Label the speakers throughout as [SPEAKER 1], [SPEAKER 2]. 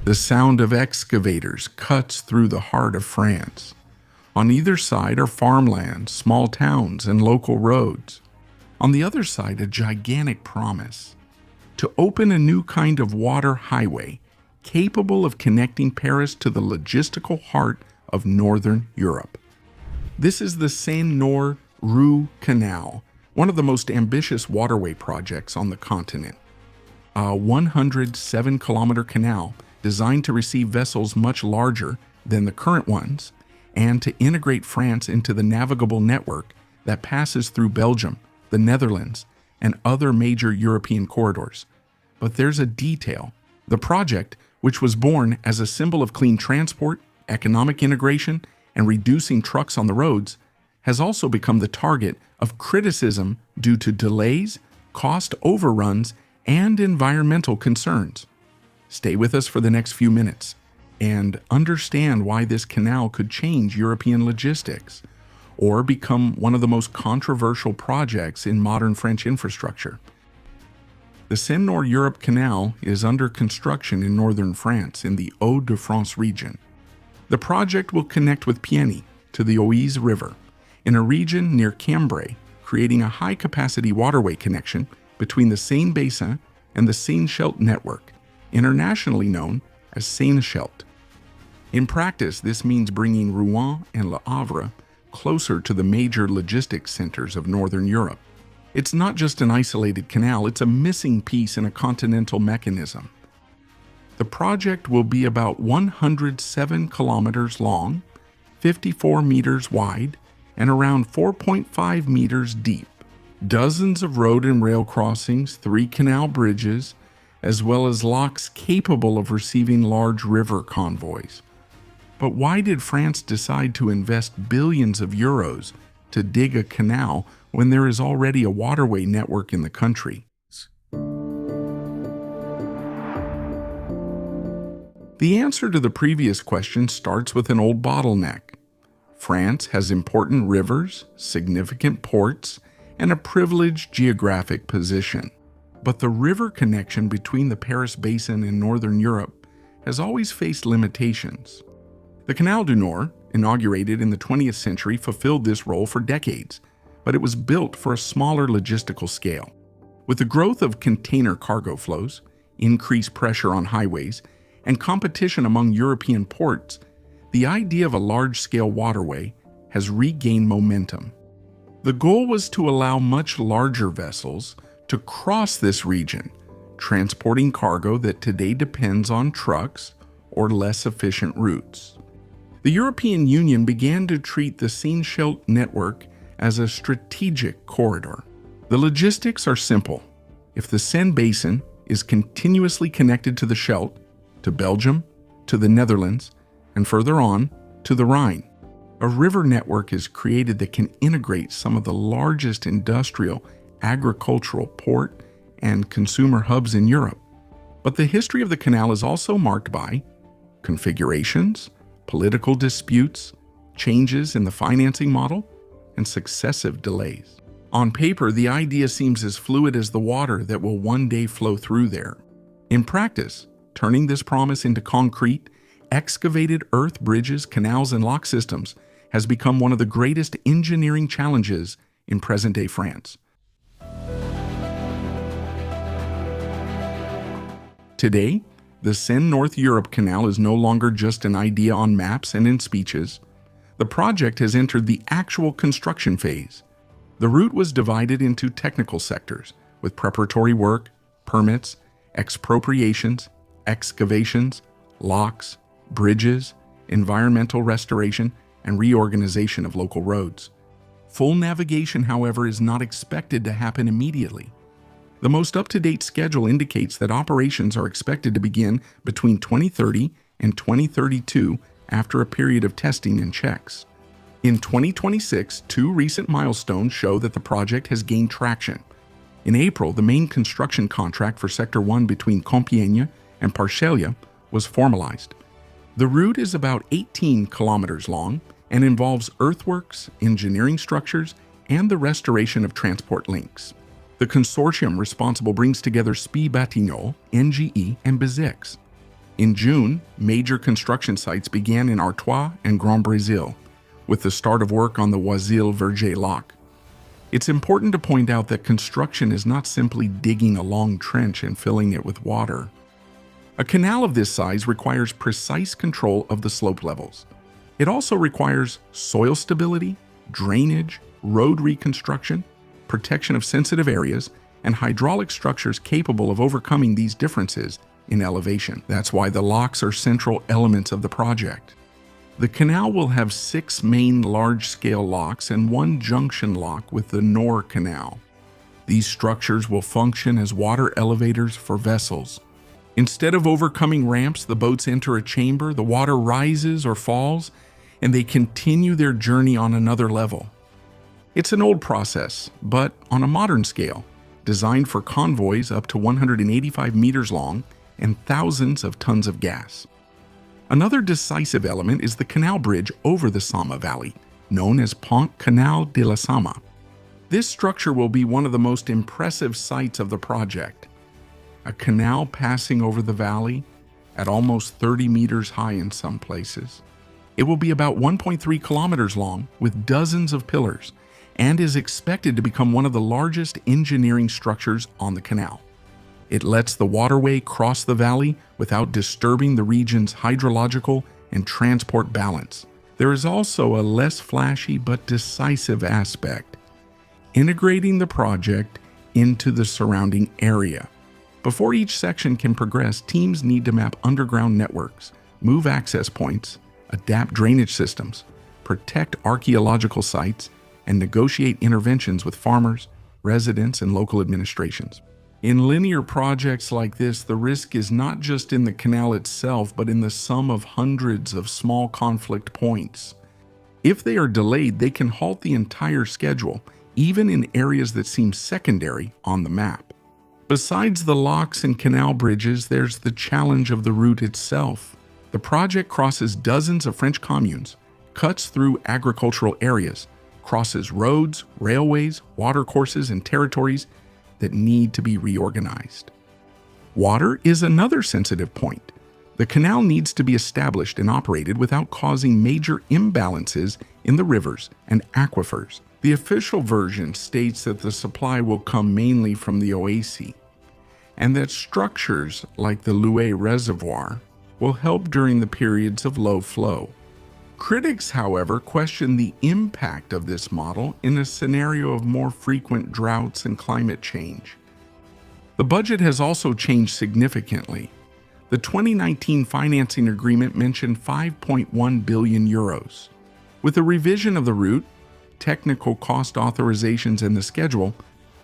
[SPEAKER 1] The sound of excavators cuts through the heart of France. On either side are farmlands, small towns, and local roads. On the other side, a gigantic promise to open a new kind of water highway capable of connecting Paris to the logistical heart of Northern Europe. This is the Seine-Nord Canal, one of the most ambitious waterway projects on the continent. A 107-kilometer canal designed to receive vessels much larger than the current ones and to integrate France into the navigable network that passes through Belgium, the Netherlands, and other major European corridors. But there's a detail. The project, which was born as a symbol of clean transport, economic integration, and reducing trucks on the roads, has also become the target of criticism due to delays, cost overruns, and environmental concerns. Stay with us for the next few minutes and understand why this canal could change European logistics or become one of the most controversial projects in modern French infrastructure. The Seine-Nord Canal is under construction in northern France in the Hauts-de-France region. The project will connect with Pieny to the Oise River in a region near Cambrai, creating a high-capacity waterway connection between the Seine Basin and the Seine-Scheldt network, internationally known as Seine-Scheldt. In practice, this means bringing Rouen and Le Havre closer to the major logistics centers of Northern Europe. It's not just an isolated canal, it's a missing piece in a continental mechanism. The project will be about 107 kilometers long, 54 meters wide, and around 4.5 meters deep. Dozens of road and rail crossings, 3 canal bridges, as well as locks capable of receiving large river convoys. But why did France decide to invest billions of euros to dig a canal when there is already a waterway network in the country? The answer to the previous question starts with an old bottleneck. France has important rivers, significant ports, and a privileged geographic position. But the river connection between the Paris Basin and Northern Europe has always faced limitations. The Canal du Nord, inaugurated in the 20th century, fulfilled this role for decades, but it was built for a smaller logistical scale. With the growth of container cargo flows, increased pressure on highways, and competition among European ports, the idea of a large-scale waterway has regained momentum. The goal was to allow much larger vessels to cross this region, transporting cargo that today depends on trucks or less efficient routes. The European Union began to treat the Seine-Scheldt network as a strategic corridor. The logistics are simple. If the Seine Basin is continuously connected to the Scheldt, to Belgium, to the Netherlands, and further on, to the Rhine, a river network is created that can integrate some of the largest industrial, agricultural, port, and consumer hubs in Europe. But the history of the canal is also marked by configurations, political disputes, changes in the financing model, and successive delays. On paper, the idea seems as fluid as the water that will one day flow through there. In practice, turning this promise into concrete, excavated earth bridges, canals, and lock systems has become one of the greatest engineering challenges in present-day France. Today, the Seine-Nord Canal is no longer just an idea on maps and in speeches. The project has entered the actual construction phase. The route was divided into technical sectors, with preparatory work, permits, expropriations, excavations, locks, bridges, environmental restoration, and reorganization of local roads. Full navigation, however, is not expected to happen immediately. The most up-to-date schedule indicates that operations are expected to begin between 2030 and 2032 after a period of testing and checks. In 2026, 2 recent milestones show that the project has gained traction. In April, the main construction contract for Sector 1 between Compiègne and Parcelles was formalized. The route is about 18 kilometers long and involves earthworks, engineering structures, and the restoration of transport links. The consortium responsible brings together SPI Batignolles, NGE, and Bezix. In June, major construction sites began in Artois and Grand Brésil, with the start of work on the Oisille-Verger lock. It's important to point out that construction is not simply digging a long trench and filling it with water. A canal of this size requires precise control of the slope levels. It also requires soil stability, drainage, road reconstruction, protection of sensitive areas, and hydraulic structures capable of overcoming these differences in elevation. That's why the locks are central elements of the project. The canal will have 6 main large-scale locks and 1 junction lock with the Nord Canal. These structures will function as water elevators for vessels. Instead of overcoming ramps, the boats enter a chamber, the water rises or falls, and they continue their journey on another level. It's an old process, but on a modern scale, designed for convoys up to 185 meters long and thousands of tons of gas. Another decisive element is the canal bridge over the Sama Valley, known as Pont Canal de la Sama. This structure will be one of the most impressive sights of the project. A canal passing over the valley at almost 30 meters high in some places. It will be about 1.3 kilometers long with dozens of pillars and is expected to become one of the largest engineering structures on the canal. It lets the waterway cross the valley without disturbing the region's hydrological and transport balance. There is also a less flashy but decisive aspect, integrating the project into the surrounding area. Before each section can progress, teams need to map underground networks, move access points, adapt drainage systems, protect archaeological sites, and negotiate interventions with farmers, residents, and local administrations. In linear projects like this, the risk is not just in the canal itself, but in the sum of hundreds of small conflict points. If they are delayed, they can halt the entire schedule, even in areas that seem secondary on the map. Besides the locks and canal bridges, there's the challenge of the route itself. The project crosses dozens of French communes, cuts through agricultural areas, crosses roads, railways, watercourses, and territories that need to be reorganized. Water is another sensitive point. The canal needs to be established and operated without causing major imbalances in the rivers and aquifers. The official version states that the supply will come mainly from the Oasis, and that structures like the Louet Reservoir will help during the periods of low flow. Critics, however, question the impact of this model in a scenario of more frequent droughts and climate change. The budget has also changed significantly. The 2019 financing agreement mentioned 5.1 billion euros. With the revision of the route, technical cost authorizations, and the schedule,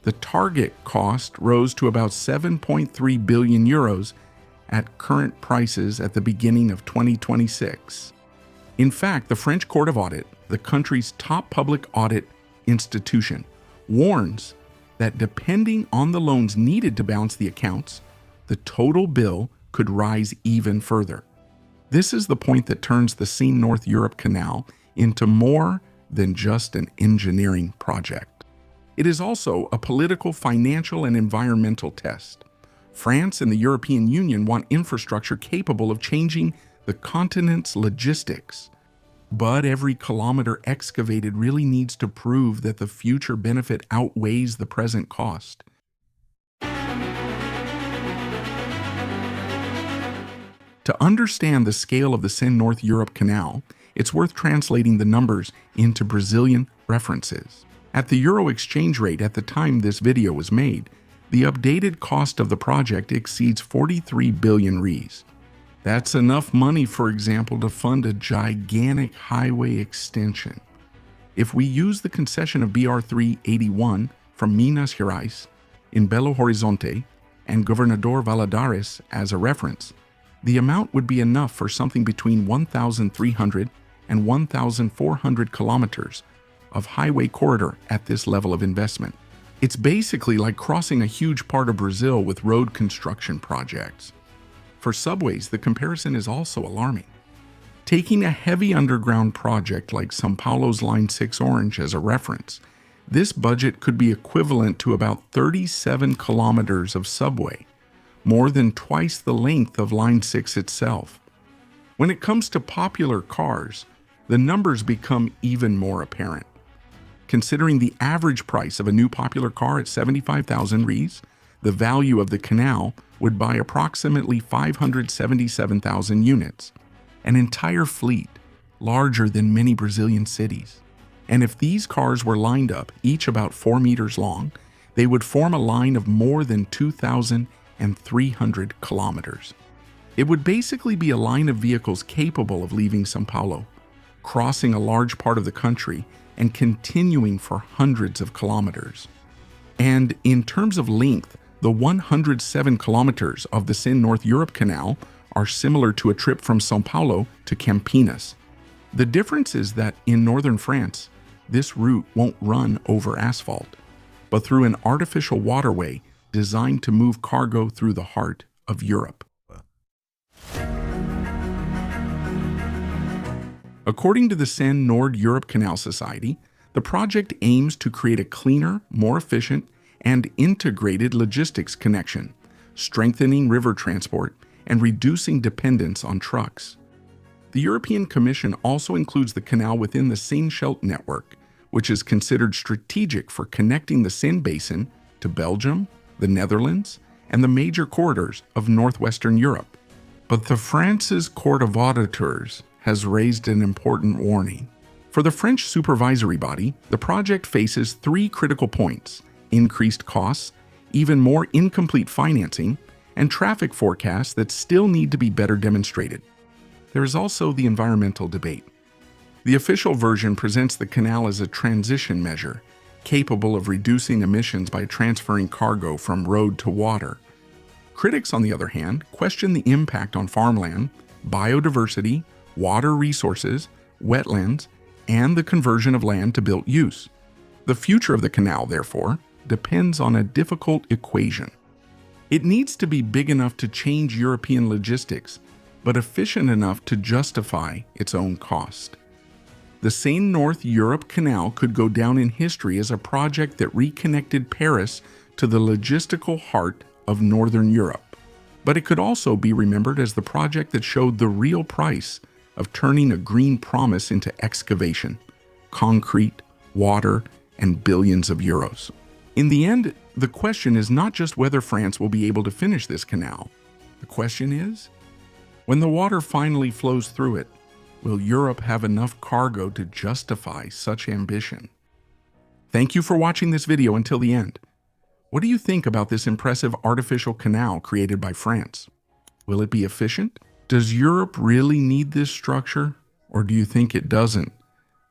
[SPEAKER 1] the target cost rose to about 7.3 billion euros at current prices at the beginning of 2026. In fact, the French Court of Audit, the country's top public audit institution, warns that depending on the loans needed to balance the accounts, the total bill could rise even further. This is the point that turns the Seine-Nord Europe Canal into more than just an engineering project. It is also a political, financial, and environmental test. France and the European Union want infrastructure capable of changing the continent's logistics. But every kilometer excavated really needs to prove that the future benefit outweighs the present cost. To understand the scale of the Seine-Nord Europe Canal, it's worth translating the numbers into Brazilian references. At the euro exchange rate at the time this video was made, the updated cost of the project exceeds 43 billion reais. That's enough money, for example, to fund a gigantic highway extension. If we use the concession of BR-381 from Minas Gerais in Belo Horizonte and Governador Valadares as a reference, the amount would be enough for something between 1,300 and 1,400 kilometers of highway corridor at this level of investment. It's basically like crossing a huge part of Brazil with road construction projects. For subways, the comparison is also alarming. Taking a heavy underground project like São Paulo's Line 6 Orange as a reference, this budget could be equivalent to about 37 kilometers of subway, more than twice the length of Line 6 itself. When it comes to popular cars, the numbers become even more apparent. Considering the average price of a new popular car at 75,000 Rs, the value of the Canal would buy approximately 577,000 units, an entire fleet, larger than many Brazilian cities. And if these cars were lined up, each about 4 meters long, they would form a line of more than 2,300 kilometers. It would basically be a line of vehicles capable of leaving São Paulo, crossing a large part of the country, and continuing for hundreds of kilometers. And in terms of length, the 107 kilometers of the Seine-Nord Europe Canal are similar to a trip from São Paulo to Campinas. The difference is that in northern France, this route won't run over asphalt, but through an artificial waterway designed to move cargo through the heart of Europe. According to the Seine-Nord Europe Canal Society, the project aims to create a cleaner, more efficient, and integrated logistics connection, strengthening river transport and reducing dependence on trucks. The European Commission also includes the canal within the Seine-Scheldt network, which is considered strategic for connecting the Seine Basin to Belgium, the Netherlands, and the major corridors of northwestern Europe. But the France's Court of Auditors has raised an important warning. For the French supervisory body, the project faces 3 critical points: increased costs, even more incomplete financing, and traffic forecasts that still need to be better demonstrated. There is also the environmental debate. The official version presents the canal as a transition measure, capable of reducing emissions by transferring cargo from road to water. Critics, on the other hand, question the impact on farmland, biodiversity, water resources, wetlands, and the conversion of land to built use. The future of the canal, therefore, depends on a difficult equation. It needs to be big enough to change European logistics, but efficient enough to justify its own cost. The Seine-Nord Europe Canal could go down in history as a project that reconnected Paris to the logistical heart of Northern Europe. But it could also be remembered as the project that showed the real price of turning a green promise into excavation, concrete, water, and billions of euros. In the end, the question is not just whether France will be able to finish this canal. The question is, when the water finally flows through it, will Europe have enough cargo to justify such ambition? Thank you for watching this video until the end. What do you think about this impressive artificial canal created by France? Will it be efficient? Does Europe really need this structure? Or do you think it doesn't?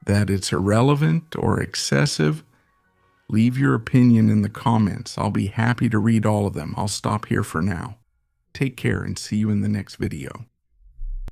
[SPEAKER 1] That it's irrelevant or excessive? Leave your opinion in the comments. I'll be happy to read all of them. I'll stop here for now. Take care and see you in the next video.